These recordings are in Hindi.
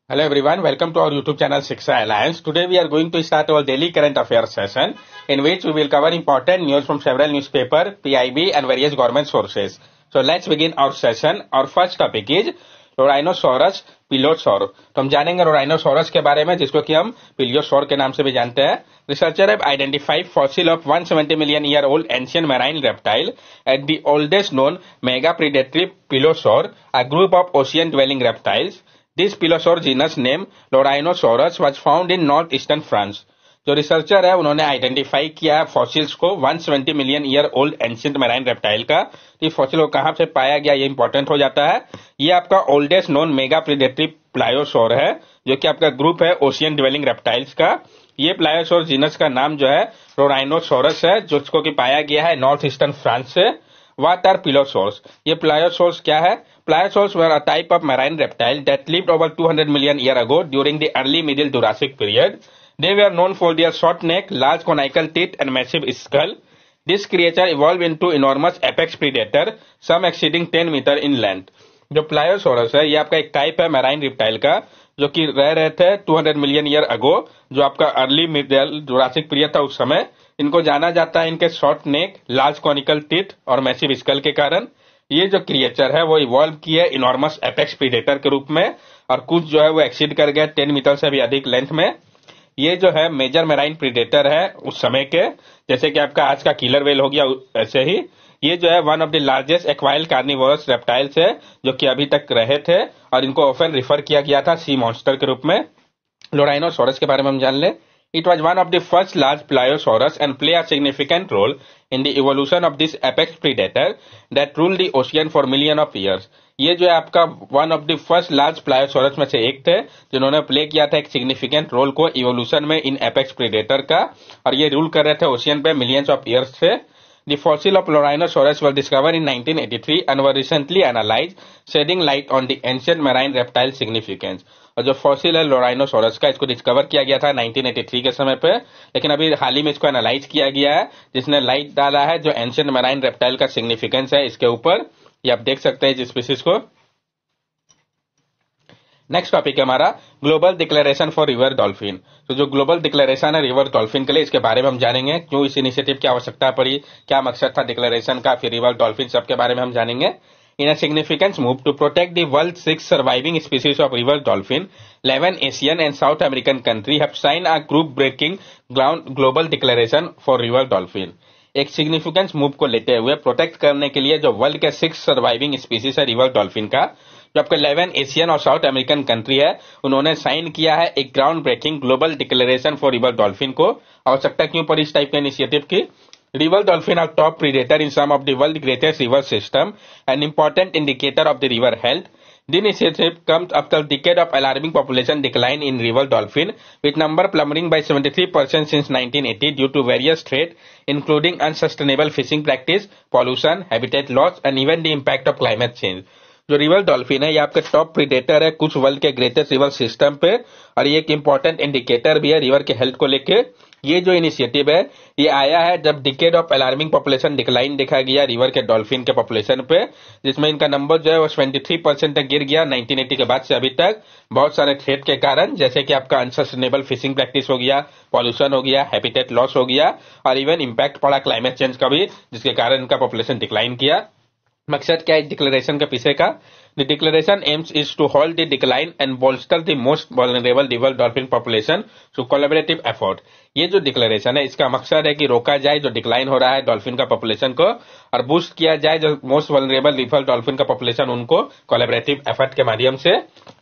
Hello everyone, welcome to our YouTube channel Shiksha Alliance. Today we are going to start our daily current affairs session in which we will cover important news from several newspapers, PIB and various government sources. So let's begin our session. Our first topic is Rhinoceros pilosaur. तो हम जानेंगे Rhinoceros के बारे में जिसको कि हम पिलियोसोर के नाम से भी जानते हैं. Researchers have identified fossil of 170 million year old ancient marine reptile at the oldest known mega predatory pilosaur, a group of ocean dwelling reptiles. This pilosaur genus name Rhinoceros was found in northeastern France. जो रिसर्चर है उन्होंने आइडेंटिफाई किया है फॉसिल्स को 170 million year old ancient marine reptile का. ये फॉसिल को कहां से पाया गया ये इंपॉर्टेंट हो जाता है. ये आपका ओल्डेस्ट नोन मेगा प्रेडेटरी प्लायोसोर है जो कि आपका ग्रुप है ओशियन ड्वेलिंग रेप्टाइल्स का. ये प्लायोसोर जीनस का नाम जो है रोराइनोसोरस है जिसको कि पाया गया है नॉर्थ ईस्टर्न फ्रांस से. What are pilosaurs? ये प्लायोसोर्स क्या है? Pliosaurs were a type of marine reptile that lived over 200 million years ago during the early Middle Jurassic period. They were known for their short neck, large conical teeth, and massive skull. This creature evolved into enormous apex predator, some exceeding 10 meter in length. जो प्लायोसोरस है ये आपका एक टाइप है मैराइन रिप्टाइल का जो कि रह रहे थे 200 मिलियन ईयर अगो जो आपका अर्ली मिडिल जुरासिक पीरियड था उस समय. इनको जाना जाता है इनके शॉर्ट नेक, लार्ज कॉनिकल टीथ और मैसिव स्कल के कारण. ये जो क्रिएचर है वो इवॉल्व किए इनॉर्मस एपेक्स प्रीडेटर के रूप में और कुछ जो है वो एक्सीड कर गए 10 मीटर से भी अधिक लेंथ में. ये जो है मेजर मैराइन प्रीडेटर है उस समय के, जैसे कि आपका आज का किलर वेल हो गया ऐसे ही. ये जो है वन ऑफ द लार्जेस्ट एक्वाइल कार्निवोरस रेप्टाइल्स है जो कि अभी तक रहे थे और इनको ऑफन रिफर किया गया था सी मॉन्स्टर के रूप में. लोराइनोसोरस के बारे में हम जान ले. It was one of the first large pliosaurus and play a significant role in the evolution of this apex predator that ruled the ocean for millions of years. ये जो है आपका one of the first large pliosaurs में से एक थे जिन्होंने प्ले किया था एक सिग्निफिकेंट रोल को इवोल्यूशन में इन एपेक्स प्रीडेटर का और ये रूल कर रहे थे ओशियन पे मिलियंस ऑफ ईयर्स से. The fossil of Rhinoceros were discovered in 1983 and were recently analyzed, shedding light on the ancient marine reptile significance. और जो फॉसिल है लोराइनोसोरस का इसको डिस्कवर किया गया था 1983 के समय पे, लेकिन अभी हाल ही में इसको एनालाइज किया गया है जिसने लाइट डाला है जो एंशिएंट मैराइन रेप्टाइल का सिग्निफिकेंस है इसके ऊपर. ये आप देख सकते हैं इस स्पीसीज को. नेक्स्ट टॉपिक है हमारा global declaration for river dolphin. तो जो ग्लोबल डिक्लेरेशन है रिवर डॉल्फिन के लिए इसके बारे में हम जानेंगे क्यों इस इनिशिएटिव की आवश्यकता पड़ी, क्या मकसद था डिक्लेरेशन का, फिर रिवर डॉल्फिन सबके बारे में हम जानेंगे. In a significant move to protect the world's 6 surviving species of river dolphin, 11 Asian and South American countries have signed a group-breaking global declaration for river dolphin. एक सिग्निफिकेंट मूव को लेते हुए प्रोटेक्ट करने के लिए जो वर्ल्ड के 6 सर्वाइविंग स्पीसीज है रिवर डॉल्फिन का, जो आपके 11 एशियन और साउथ अमेरिकन कंट्री है उन्होंने साइन किया है एक ground breaking global declaration for river dolphin को. आवश्यकता क्यों पड़ी इस टाइप के इनिशिएटिव की? River dolphin are top predator in some of the world's greatest river system, an important indicator of the river health. The initiative comes after a decade of alarming population decline in river dolphin, with number plummeting by 73% since 1980 due to various threats, including unsustainable fishing practice, pollution, habitat loss, and even the impact of climate change. जो रिवर डॉल्फिन है ये आपके टॉप प्रीडेटर है कुछ वर्ल्ड के ग्रेटेस्ट रिवर सिस्टम पे और ये एक इंपॉर्टेंट इंडिकेटर भी है रिवर के हेल्थ को लेके. ये जो इनिशिएटिव है ये आया है जब decade of alarming population decline देखा गया रिवर के डॉल्फिन के पॉपुलेशन पे, जिसमें इनका नंबर जो है वो 23% तक गिर गया 1980 के बाद से अभी तक बहुत सारे थ्रेट के कारण, जैसे कि आपका अनसस्टेनेबल फिशिंग प्रैक्टिस हो गया, पॉल्यूशन हो गया, हैबिटेट लॉस हो गया और इवन इम्पैक्ट पड़ा क्लाइमेट चेंज का भी जिसके कारण इनका पॉपुलेशन डिक्लाइन किया. मकसद क्या है डिक्लेरेशन के पीछे का? The declaration aims is to halt the decline and bolster the most vulnerable river dolphin population through collaborative effort. ये जो डिक्लेरेशन है इसका मकसद है कि रोका जाए जो डिक्लाइन हो रहा है डॉल्फिन का पॉपुलेशन को और बूस्ट किया जाए जो मोस्ट वल्नरेबल रिवर डॉल्फिन का पॉपुलेशन उनको कोलैबोरेटिव एफर्ट के माध्यम से.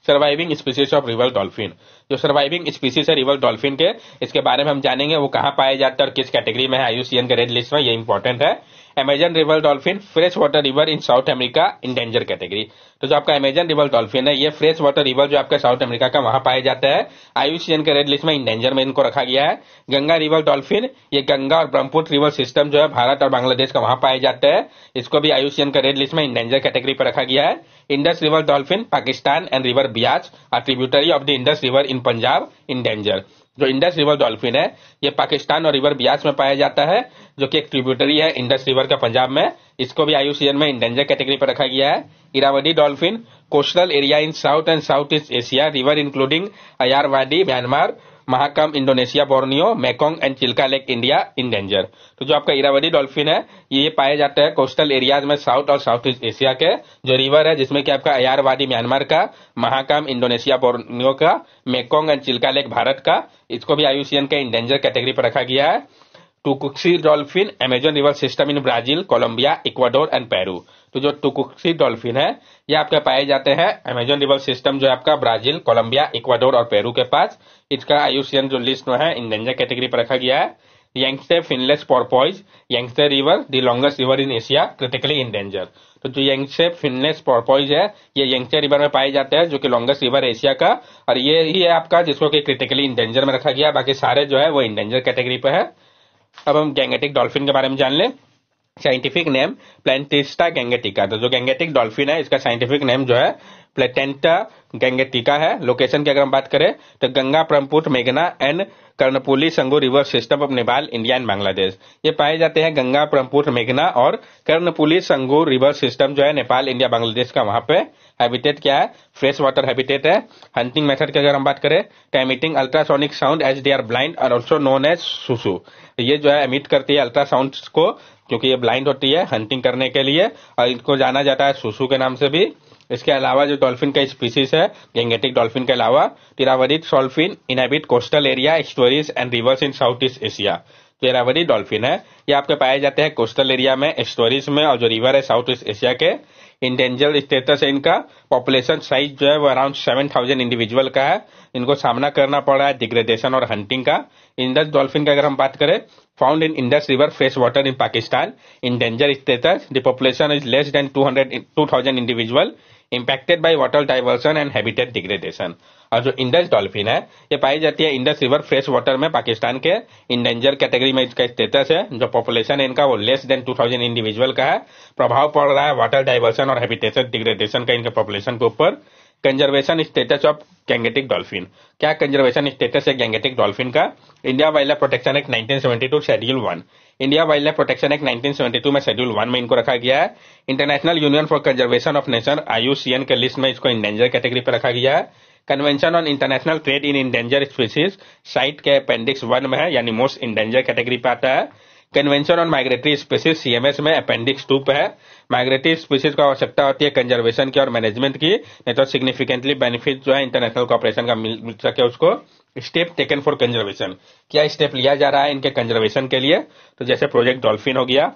Surviving species of river dolphin. जो सर्वाइविंग स्पीसीज है रिवर डॉल्फिन के इसके बारे में हम जानेंगे वो कहाँ पाए जाते हैं और किस कैटेगरी में है IUCN के रेड लिस्ट में, ये इंपॉर्टेंट है. Amazon river dolphin fresh water river in south America in danger category. तो जो आपका अमेजन रिवर डॉल्फिन है ये फ्रेश वाटर रिवर जो आपका साउथ अमेरिका का वहां पाया जाता है IUCN के रेड लिस्ट में इन डेंजर में इनको रखा गया है. गंगा रिवर डॉल्फिन ये गंगा और ब्रह्मपुत्र रिवर सिस्टम जो है भारत और बांग्लादेश का वहां पाए जाता है, इसको भी IUCN के रेड लिस्ट में इन डेंजर कैटेगरी पर रखा गया है. Indus river dolphin Pakistan and river Beas are tributary of the Indus river in Punjab in danger. जो इंडस रिवर डॉल्फिन है ये पाकिस्तान और रिवर बियास में पाया जाता है, जो कि एक ट्रिब्यूटरी है इंडस रिवर का पंजाब में। इसको भी IUCN में इंडेंजर कैटेगरी पर रखा गया है। Irrawaddy dolphin coastal area in south and south east Asia, river including Ayeyarwady Myanmar, Mahakam Indonesia Borneo, Mekong and Chilka lake India endanger. तो जो आपका इरावदी डॉल्फिन है ये पाए जाते हैं कोस्टल एरियाज में साउथ और साउथ ईस्ट एशिया के। जो रिवर है जिसमें कि आपका अयारवादी म्यांमार का, महाकम इंडोनेशिया बोर्नियो का, Mekong and Chilka lake Bharat का, इसको भी IUCN के इंडेंजर कैटेगरी पर रखा गया है। Tucuxi dolphin Amazon river system in Brazil, Colombia, Ecuador and Peru. तो जो टुकुक्सी डॉल्फिन है ये आपके पाए जाते हैं अमेजन रिवर सिस्टम जो है आपका ब्राजील, कोलंबिया, इक्वाडोर और पेरू के पास। इसका IUCN जो लिस्ट में है इंडेंजर कैटेगरी पर रखा गया है। Yangtze finless porpoise, Yangtze river the longest river in Asia, critically endanger. तो जो यंगस्टे फिनलेस पोर्पोइज है ये यंगस्टे रिवर में पाए जाते हैं, जो कि लॉन्गेस्ट रिवर एशिया का, और ये ही है आपका जिसको कि क्रिटिकली इंडेंजर में रखा गया है। बाकी सारे जो है वो इंडेंजर कैटेगरी पे है। अब हम गैंगेटिक डॉल्फिन के बारे में जान लें। Scientific name Platanista gangetica. तो जो गैंगेटिक डॉल्फिन है इसका साइंटिफिक नेम जो है प्लेटेंटा गैंगेटिका है। लोकेशन की अगर हम बात करें तो गंगा, ब्रह्मपुत्र, मेघना and Karnaphuli Sangu river system of Nepal, India and Bangladesh. ये पाए जाते हैं गंगा, ब्रह्मपुत्र, मेघना और कर्णपुली संगो रिवर सिस्टम जो है नेपाल, इंडिया, बांग्लादेश का। वहां पे हैबिटेट क्या है? फ्रेश वाटर हैबिटेट है। हंटिंग मेथड की अगर हम बात करें तो emitting ultrasonic sound as they are blind और ऑल्सो नोन एज सुसु। ये जो है एमिट करती है अल्ट्रासाउंड को, क्योंकि ये ब्लाइंड होती है हंटिंग करने के लिए, और इनको जाना जाता है सुसु के नाम से भी। इसके अलावा जो डॉल्फिन का स्पीसीज है गैंगेटिक डॉल्फिन के अलावा Irrawaddy dolphin inhabit coastal area, estuaries and rivers in south east Asia. जो इरावदी डॉल्फिन है ये आपके पाए जाते हैं कोस्टल एरिया में, एस्टुअरीज में, और जो रिवर है साउथ ईस्ट एशिया के। इंडेंजर स्टेटस है इनका। पॉपुलेशन साइज जो है वो अराउंड 7000 इंडिविजुअल का है। इनको सामना करना पड़ रहा है डिग्रेडेशन और हंटिंग का। इंडस डॉल्फिन की अगर हम बात करें found in Indus river fresh water in Pakistan, in danger status, the population is less than 2000 individual, impacted by water diversion and habitat degradation। और जो इंडस डॉल्फिन है ये पाई जाती है इंडस रिवर फ्रेश वाटर में पाकिस्तान के। इंडेंजर कैटेगरी में इसका स्टेटस है। जो पॉपुलेशन है इनका वो लेस देन 2000 इंडिविजुअल का है। प्रभाव पड़ रहा है वाटर डाइवर्सन और हैबिटेट डिग्रेडेशन का इनके पॉपुलेशन के ऊपर। Conservation status of Gangetic dolphin. क्या कंजर्वेशन स्टेटस है गैंगेटिक डॉल्फिन का? India wild life protection act 1972 schedule 1। India wild life protection act 1972 में शेड्यूल 1 में इनको रखा गया है। International union for conservation of nature IUCN के लिस्ट में इसको इंडेंजर कैटेगरी पर रखा गया है। Convention on international trade in endanger species site के अपेंडिक्स 1 में है, यानी मोस्ट इंडेंजर कैटेगरी पे आता है। Convention on migratory species CMS में अपेंडिक्स 2 पे है। माइग्रेटरी स्पीसीज को आवश्यकता होती है कंजर्वेशन की और मैनेजमेंट की, नहीं तो सिग्निफिकेंटली बेनिफिट जो है इंटरनेशनल कॉपरेशन का मिल सके उसको। Step taken for conservation. क्या स्टेप लिया जा रहा है इनके कंजर्वेशन के लिए? तो जैसे प्रोजेक्ट डॉल्फिन हो गया,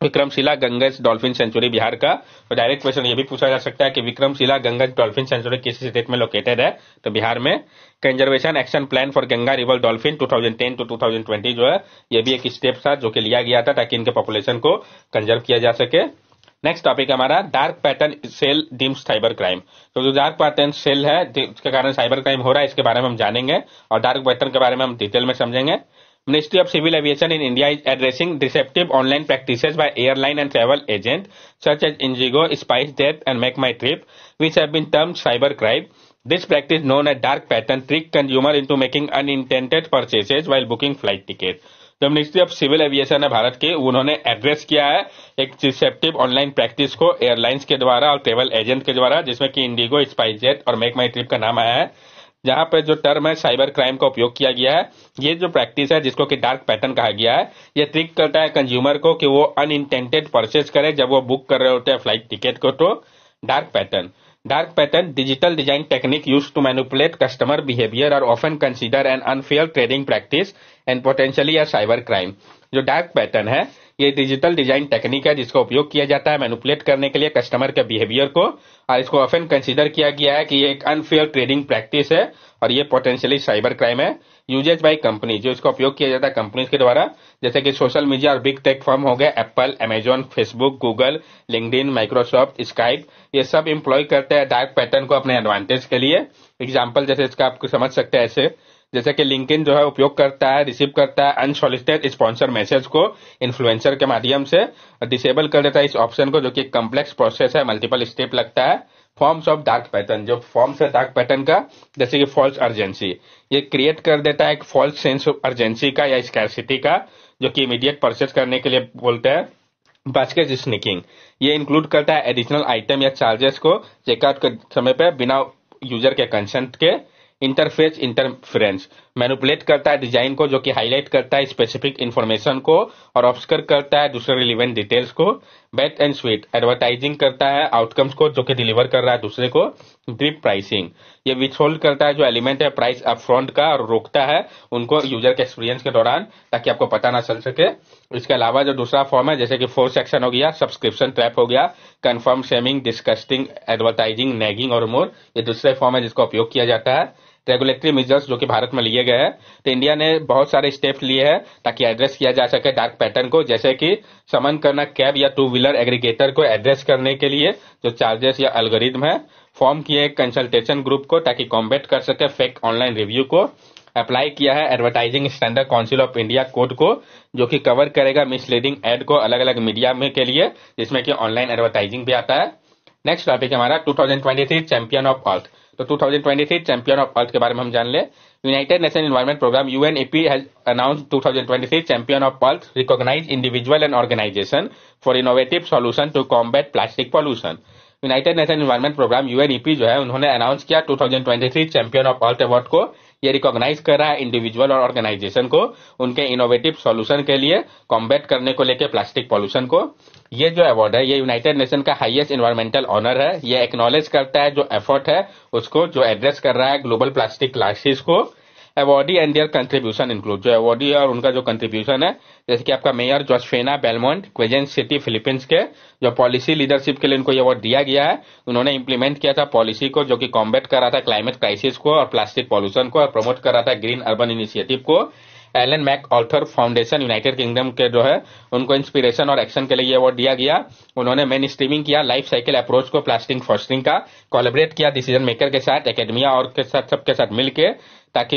विक्रमशिला गंगस डॉल्फिन सेंचुरी बिहार का। तो डायरेक्ट क्वेश्चन ये भी पूछा जा सकता है कि विक्रमशिला गंगस डॉल्फिन सेंचुरी किस स्टेट में लोकेटेड है? तो बिहार में। Conservation action plan for Ganga river dolphin 2010 to 2020 जो है ये भी एक स्टेप था जो कि लिया गया था ताकि इनके पॉपुलेशन को कंजर्व किया जा सके। नेक्स्ट टॉपिक हमारा dark pattern sale deems cyber crime. तो जो डार्क पैटर्न सेल है उसके कारण साइबर क्राइम हो रहा है इसके बारे में हम जानेंगे, और डार्क पैटर्न के बारे में हम डिटेल में समझेंगे। Ministry of Civil Aviation in India is addressing deceptive online practices by airline and travel agents such as Indigo, SpiceJet and MakeMyTrip, which have been termed cybercrime. This practice, known as dark pattern, trick consumer into making unintended purchases while booking flight ticket. जो मिनिस्ट्री ऑफ सिविल एविएशन है भारत के, उन्होंने एड्रेस किया है एक डिसेप्टिव ऑनलाइन प्रैक्टिस को एयरलाइंस के द्वारा और ट्रेवल एजेंट के द्वारा, जिसमें कि इंडिगो, स्पाइसजेट और मेक माई ट्रिप का नाम आया है, जहां पर जो टर्म है साइबर क्राइम का उपयोग किया गया है। ये जो प्रैक्टिस है जिसको कि डार्क पैटर्न कहा गया है, ये ट्रिक करता है कंज्यूमर को कि वो अनइंटेंडेड परचेज करे जब वो बुक कर रहे होते हैं फ्लाइट टिकट को। तो dark pattern digital design technique used to manipulate customer behaviour और often consider an unfair trading practice and potentially a cyber crime. जो डार्क पैटर्न है ये डिजिटल डिजाइन टेक्निक है जिसका उपयोग किया जाता है मैनिपुलेट करने के लिए कस्टमर के बिहेवियर को, और इसको ऑफन कंसीडर किया गया है कि ये एक अनफेयर ट्रेडिंग प्रैक्टिस है और ये पोटेंशियली साइबर क्राइम है। यूजेज बाय कंपनी, जो इसका उपयोग किया जाता है कंपनीज के द्वारा, जैसे कि सोशल मीडिया और बिग टेक फर्म हो गए Apple, Amazon, Facebook, Google, LinkedIn, Microsoft, Skype, ये सब एम्प्लॉय करते हैं डार्क पैटर्न को अपने एडवांटेज के लिए। एग्जाम्पल जैसे इसका आपको समझ सकते हैं ऐसे, जैसे कि लिंक्डइन जो है उपयोग करता है, रिसीव करता है अनसॉलिसिटेड स्पॉन्सर मैसेज को इन्फ्लुएंसर के माध्यम से, डिसेबल कर देता है इस ऑप्शन को, जो कि कम्प्लेक्स प्रोसेस है, मल्टीपल स्टेप लगता है। फॉर्म्स ऑफ डार्क पैटर्न, जो फॉर्म्स है डार्क पैटर्न का, जैसे कि फॉल्स अर्जेंसी, ये क्रिएट कर देता है एक फॉल्स सेंस ऑफ अर्जेंसी का या स्कैरसिटी का, जो कि इमीडिएट परचेस करने के लिए बोलते हैं। बास्केट स्निकिंग, ये इंक्लूड करता है एडिशनल आइटम या चार्जेस को चेकआउट के समय पे बिना यूजर के कंसेंट के। इंटरफेस इंटरफेरेंस, मैनिपुलेट करता है डिजाइन को, जो कि हाईलाइट करता है स्पेसिफिक इंफॉर्मेशन को और ऑब्सकर करता है दूसरे रिलेवेंट डिटेल्स को। बेट एंड स्वीट, एडवर्टाइजिंग करता है आउटकम्स को जो कि डिलीवर कर रहा है दूसरे को। ड्रिप प्राइसिंग, ये विथहोल्ड करता है जो एलिमेंट है प्राइस अपफ्रंट का और रोकता है उनको यूजर के एक्सपीरियंस के दौरान, ताकि आपको पता ना चल सके। इसके अलावा जो दूसरा फॉर्म है, जैसे कि फोर्थ सेक्शन हो गया, सब्सक्रिप्शन ट्रैप हो गया, confirm shaming, disgusting advertising, nagging और मोर, ये दूसरे फॉर्म है जिसका उपयोग किया जाता है। रेगुलेटरी मेजर्स, जो कि भारत में लिए गए हैं, तो इंडिया ने बहुत सारे स्टेप्स लिए हैं ताकि एड्रेस किया जा सके डार्क पैटर्न को, जैसे कि समन करना कैब या टू व्हीलर एग्रीगेटर को एड्रेस करने के लिए जो चार्जेस या एल्गोरिथम है, फॉर्म किए एक कंसल्टेशन ग्रुप को ताकि कॉम्बैट कर सके फेक ऑनलाइन रिव्यू को, अप्लाई किया है advertising standard council of India code को, जो कि कवर करेगा मिसलीडिंग एड को अलग अलग मीडिया में के लिए, जिसमें कि ऑनलाइन एडवर्टाइजिंग भी आता है। नेक्स्ट टॉपिक हमारा 2023 चैंपियन ऑफ अर्थ। तो 2023 चैंपियन ऑफ अर्थ के बारे में हम जान ले। United Nation Environment Programme UNEP has announced 2023 champion of earth, recognise individual and organisation for innovative solution to combat plastic pollution. United Nation Environment Programme UNEP जो है, उन्होंने अनाउंस किया 2023 चैंपियन ऑफ अर्थ अवार्ड को। ये रिकॉग्नाइज कर रहा है इंडिविजुअल और ऑर्गेनाइजेशन को उनके इनोवेटिव सॉल्यूशन के लिए कॉम्बैट करने को लेकर प्लास्टिक पॉल्यूशन को। ये जो अवार्ड है, ये यूनाइटेड नेशन का हाईएस्ट एनवायरमेंटल ऑनर है। ये एक्नॉलेज करता है जो एफर्ट है उसको, जो एड्रेस कर रहा है ग्लोबल प्लास्टिक क्राइसिस को। Awardee and their contribution include, जो अवॉर्डी है और उनका जो कंट्रीब्यूशन है, जैसे कि आपका mayor Josefina Belmonte, Quezon city Philippines के, जो पॉलिसी लीडरशिप के लिए उनको ये अवार्ड दिया गया है। उन्होंने इंप्लीमेंट किया था पॉलिसी को जो कि कॉम्बैट कर रहा था क्लाइमेट क्राइसिस को और प्लास्टिक पॉल्यूशन को और प्रमोट कर रहा था ग्रीन अर्बन इनिशिएटिव को। Ellen MacArthur Foundation United Kingdom के जो है, उनको इंस्पिरेशन और एक्शन के लिए ये अवार्ड दिया गया। उन्होंने मेन स्ट्रीमिंग किया लाइफ साइकिल अप्रोच को प्लास्टिक फॉस्टरिंग का, कोलैबोरेट किया डिसीजन मेकर के साथ, एकेडमिया और के साथ सबके साथ मिलके, ताकि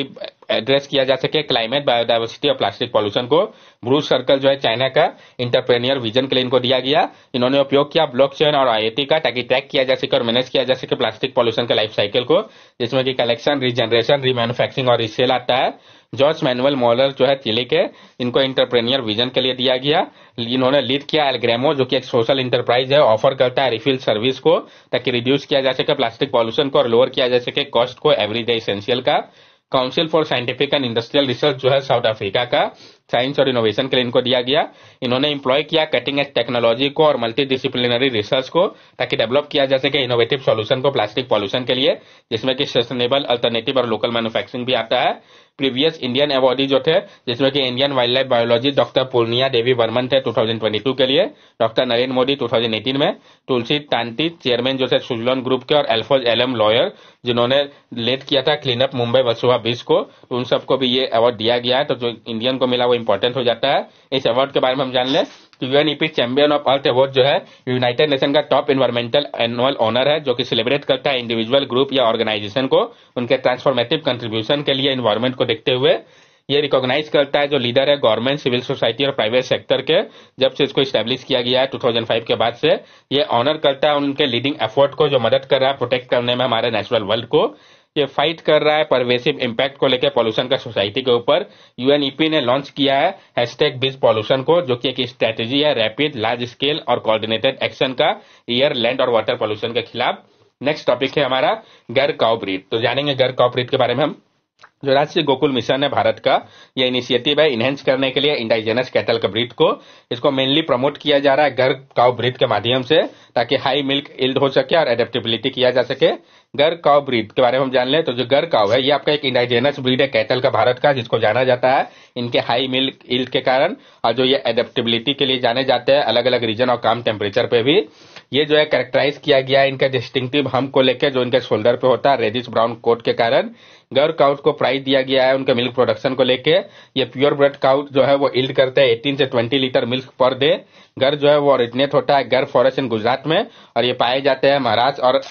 एड्रेस किया जा सके क्लाइमेट, बायोडाइवर्सिटी और प्लास्टिक पॉल्यूशन को। ब्रूस सर्कल जो है चाइना का, इंटरप्रेन्योर विजन के लिए इनको दिया गया। इन्होंने उपयोग किया ब्लॉकचेन और आईओटी का, ताकि ट्रैक किया जा सके और मैनेज किया जा सके प्लास्टिक पॉल्यूशन के लाइफ साइकिल को, जिसमें कि कलेक्शन, रीजनरेशन, रीमैन्युफैक्चरिंग और रीसेल आता है। जॉर्ज मैनुअल मॉलर जो है चिली के, इनको इंटरप्रेन्योर विजन के लिए दिया गया। इन्होंने लीड किया एल्ग्रेमो, जो कि एक सोशल इंटरप्राइज है, ऑफर करता है रिफिल सर्विस को, ताकि रिड्यूस किया जा सके प्लास्टिक पॉल्यूशन को और लोअर किया जा सके कॉस्ट को एवरीडे एसेंशियल का। Council for scientific and industrial research जो है साउथ अफ्रीका का, साइंस और इनोवेशन के लिए इनको दिया गया। इन्होंने इंप्लॉय किया कटिंग एज टेक्नोलॉजी को और मल्टी डिसिप्लिनरी रिसर्च को, ताकि डेवलप किया जा सके इनोवेटिव सॉल्यूशन को प्लास्टिक पॉल्यूशन के लिए, जिसमें कि सस्टेनेबल अल्टरनेटिव और लोकल मैन्युफैक्चरिंग भी आता है। प्रीवियस इंडियन अवार्डी जो थे, जिसमें कि Indian wildlife biology doctor Purnia Devi Barman थे 2022 के लिए, डॉक्टर नरेंद्र मोदी 2018 में, तुलसी टांटी चेयरमैन जो थे सुजलॉन ग्रुप के, और अल्फोज एलएम लॉयर जिन्होंने लेड किया था क्लीन अप मुंबई वर्सोवा बीच को, तो उन सबको भी ये अवार्ड दिया गया है। तो जो इंडियन को मिला वो इंपॉर्टेंट हो जाता है। इस अवार्ड के बारे में हम जान लें। UNEP champion of earth award जो है, यूनाइटेड नेशन का टॉप एनवायरमेंटल एनुअल ऑनर है, जो कि सेलिब्रेट करता है इंडिविजुअल, ग्रुप या ऑर्गेनाइजेशन को उनके ट्रांसफॉर्मेटिव कंट्रीब्यूशन के लिए एनवायरमेंट को देखते हुए। ये रिकॉग्नाइज करता है जो लीडर है गवर्नमेंट, सिविल सोसाइटी और प्राइवेट सेक्टर के, जब से इसको स्टैब्लिश किया गया है 2005 के बाद से। ये ऑनर करता है उनके लीडिंग एफर्ट को, जो मदद कर रहा है प्रोटेक्ट करने में हमारे नेचुरल वर्ल्ड को। ये फाइट कर रहा है परवेसिव इंपैक्ट को लेकर पॉल्यूशन का सोसाइटी के ऊपर। यूएनईपी ने लॉन्च किया है हैशटैग बीच पॉल्यूशन को, जो कि एक स्ट्रेटेजी है रैपिड, लार्ज स्केल और कोऑर्डिनेटेड एक्शन का एयर, लैंड और वाटर पॉल्यूशन के खिलाफ। नेक्स्ट टॉपिक है हमारा गर काउ ब्रीड। तो जानेंगे गर काउ ब्रीड के बारे में हम। जो राष्ट्रीय गोकुल मिशन है भारत का, यह इनिशिएटिव है इनहेंस करने के लिए इंडाइजेनस कैटल का ब्रीड को। इसको मेनली प्रमोट किया जा रहा है गर काउ ब्रीड के माध्यम से, ताकि हाई मिल्क इल्ड हो सके और एडेप्टेबिलिटी किया जा सके। गर काउ ब्रीड के बारे में हम जान लें। तो जो गर काउ है, ये आपका एक इंडाइजेनस ब्रीड है कैटल का भारत का, जिसको जाना जाता है इनके हाई मिल्क इल्ड के कारण, और जो ये एडेप्टेबिलिटी के लिए जाने जाते हैं अलग अलग रीजन और कम टेम्परेचर पे भी। ये जो है कैरेक्टराइज किया गया है इनका डिस्टिंक्टिव हम्प को लेकर, जो इनके शोल्डर पे होता है रेडिश ब्राउन कोट के कारण। गर काउट को प्राइज दिया गया है उनके मिल्क प्रोडक्शन को लेके। ये प्योर ब्रेड काउट जो है वो इल्ड करते हैं 18 से 20 लीटर मिल्क पर डे। गर जो है वो ओरिजिनेट होता है गर फॉरेस्ट इन गुजरात में, और ये पाए जाते हैं महाराष्ट्र और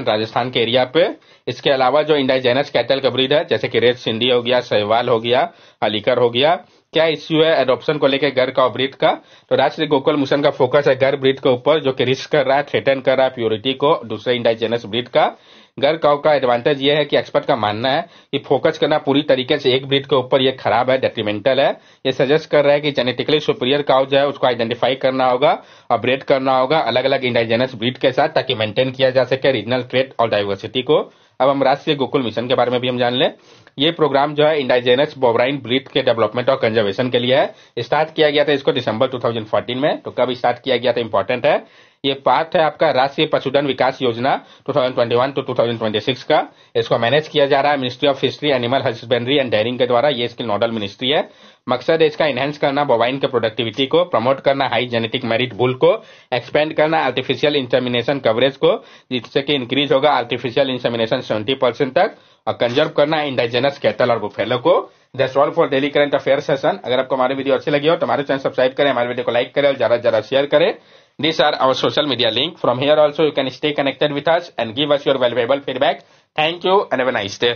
राजस्थान के एरिया पे। इसके अलावा जो इंडाइजेनस कैटल का ब्रीड है, जैसे कि रेड सिंधी हो गया, सहवाल हो गया, अलीकर हो गया, क्या इश्यू है एडॉप्शन को लेकर गर काउ ब्रीड का। तो राष्ट्रीय गोकुल मिशन का फोकस है गर ब्रीड के ऊपर, जो कि रिस्क कर रहा है, थ्रेटन कर रहा है प्योरिटी को दूसरे इंडाइजेनस ब्रीड का। गर काउ का एडवांटेज ये है कि एक्सपर्ट का मानना है कि फोकस करना पूरी तरीके से एक ब्रीड के ऊपर ये खराब है, डेट्रीमेंटल है। ये सजेस्ट कर रहा है कि जेनेटिकली सुपीरियर काउ जो है उसको आइडेंटिफाई करना होगा और ब्रीड करना होगा अलग अलग इंडाइजेनस ब्रीड के साथ, ताकि मेंटेन किया जा सके रीजनल ट्रेड और डाइवर्सिटी को। अब हम राष्ट्रीय गोकुल मिशन के बारे में भी हम जान लें। ये प्रोग्राम जो है इंडाइजेनस बोवराइन ब्रीड के डेवलपमेंट और कंजर्वेशन के लिए है। स्टार्ट किया गया था इसको दिसंबर 2014 में। तो कब स्टार्ट किया गया था इंपॉर्टेंट है। ये पार्ट है आपका राष्ट्रीय पशुधन विकास योजना 2021 टू 2026 का। इसको मैनेज किया जा रहा है ministry of fishery, animal husbandry and dairying के द्वारा। ये इसकी नोडल मिनिस्ट्री है। मकसद है इसका इनहेंस करना बोवाइन के प्रोडक्टिविटी को, प्रमोट करना हाई जेनेटिक मेरिट बुल को, एक्सपेंड करना आर्टिफिशियल इंसेमिनेशन कवरेज को, जिससे कि इंक्रीज होगा आर्टिफिशियल इंसेमिनेशन 70% तक, और कंजर्व करना इंडाइजेनस कैटल और बुफेलो को। That's all for daily current affair session. अगर आपको हमारी वीडियो अच्छी लगी हो तो हमारे चैनल सब्सक्राइब करें, हमारे वीडियो को लाइक करें और ज्यादा से ज्यादा शेयर करें। These are our social media link. From here also you can stay connected with us and give us your valuable feedback. Thank you and have a nice day.